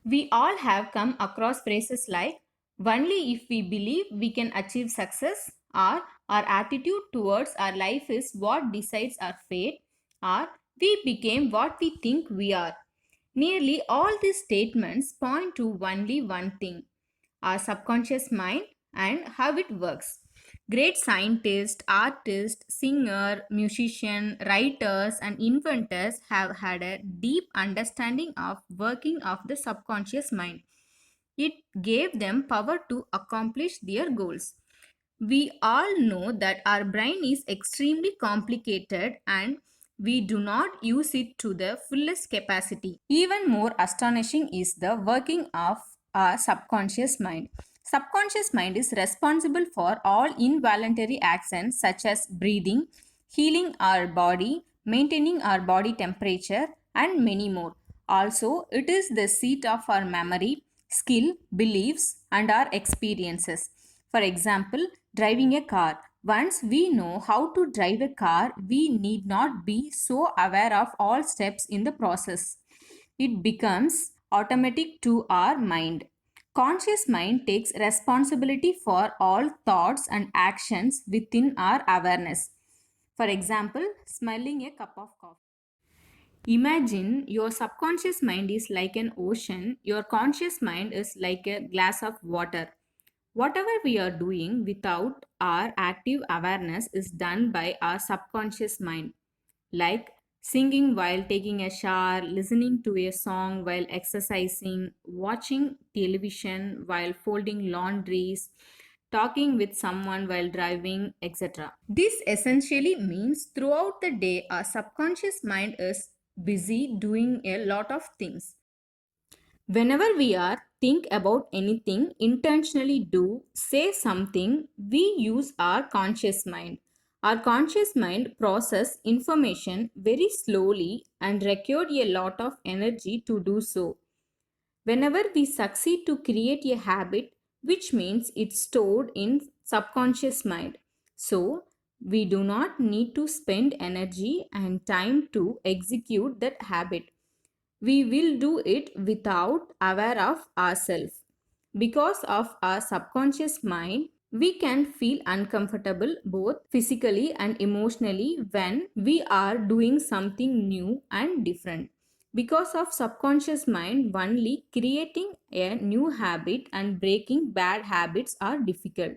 We all have come across phrases like, only if we believe we can achieve success, or our attitude towards our life is what decides our fate, or we became what we think we are. Nearly all these statements point to only one thing: our subconscious mind and how it works. Great scientists, artists, singer, musician, writers and inventors have had a deep understanding of working of the subconscious mind. It gave them power to accomplish their goals. We all know that our brain is extremely complicated and we do not use it to the fullest capacity. Even more astonishing is the working of our subconscious mind. Subconscious mind is responsible for all involuntary actions such as breathing, healing our body, maintaining our body temperature, and many more. Also, it is the seat of our memory, skill, beliefs, and our experiences. For example, driving a car. Once we know how to drive a car, we need not be so aware of all steps in the process. It becomes automatic to our mind. Conscious mind takes responsibility for all thoughts and actions within our awareness. For example, smelling a cup of coffee. Imagine your subconscious mind is like an ocean, your conscious mind is like a glass of water. Whatever we are doing without our active awareness is done by our subconscious mind, like singing while taking a shower, listening to a song while exercising, watching television while folding laundries, talking with someone while driving, etc. This essentially means throughout the day, our subconscious mind is busy doing a lot of things. Whenever we are think about anything, intentionally do, say something, we use our conscious mind. Our conscious mind process information very slowly and require a lot of energy to do so. Whenever we succeed to create a habit, which means it's stored in subconscious mind. So, we do not need to spend energy and time to execute that habit. We will do it without aware of ourselves. Because of our subconscious mind, we can feel uncomfortable both physically and emotionally when we are doing something new and different. Because of subconscious mind, only creating a new habit and breaking bad habits are difficult.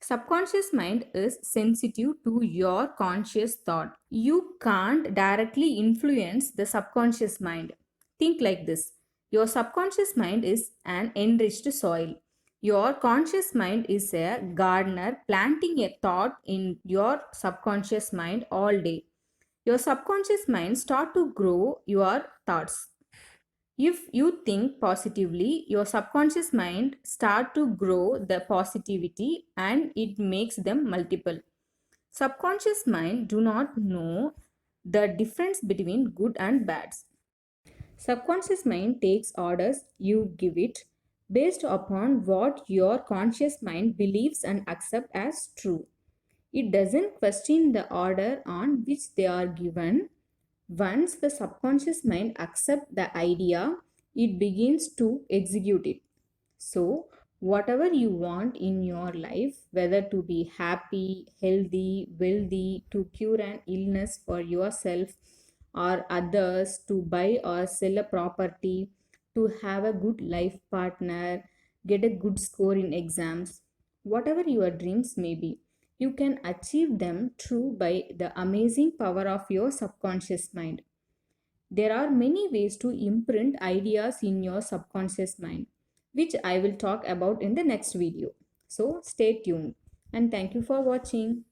Subconscious mind is sensitive to your conscious thought. You can't directly influence the subconscious mind. Think like this: your subconscious mind is an enriched soil. Your conscious mind is a gardener planting a thought in your subconscious mind all day. Your subconscious mind start to grow your thoughts. If you think positively, your subconscious mind start to grow the positivity and it makes them multiple. Subconscious mind do not know the difference between good and bad. Subconscious mind takes orders you give it based upon what your conscious mind believes and accept as true. It doesn't question the order on which they are given. Once the subconscious mind accepts the idea, it begins to execute it. So, whatever you want in your life, whether to be happy, healthy, wealthy, to cure an illness for yourself or others, to buy or sell a property, to have a good life partner, get a good score in exams, whatever your dreams may be, you can achieve them through by the amazing power of your subconscious mind. There are many ways to imprint ideas in your subconscious mind, which I will talk about in the next video. So stay tuned and thank you for watching.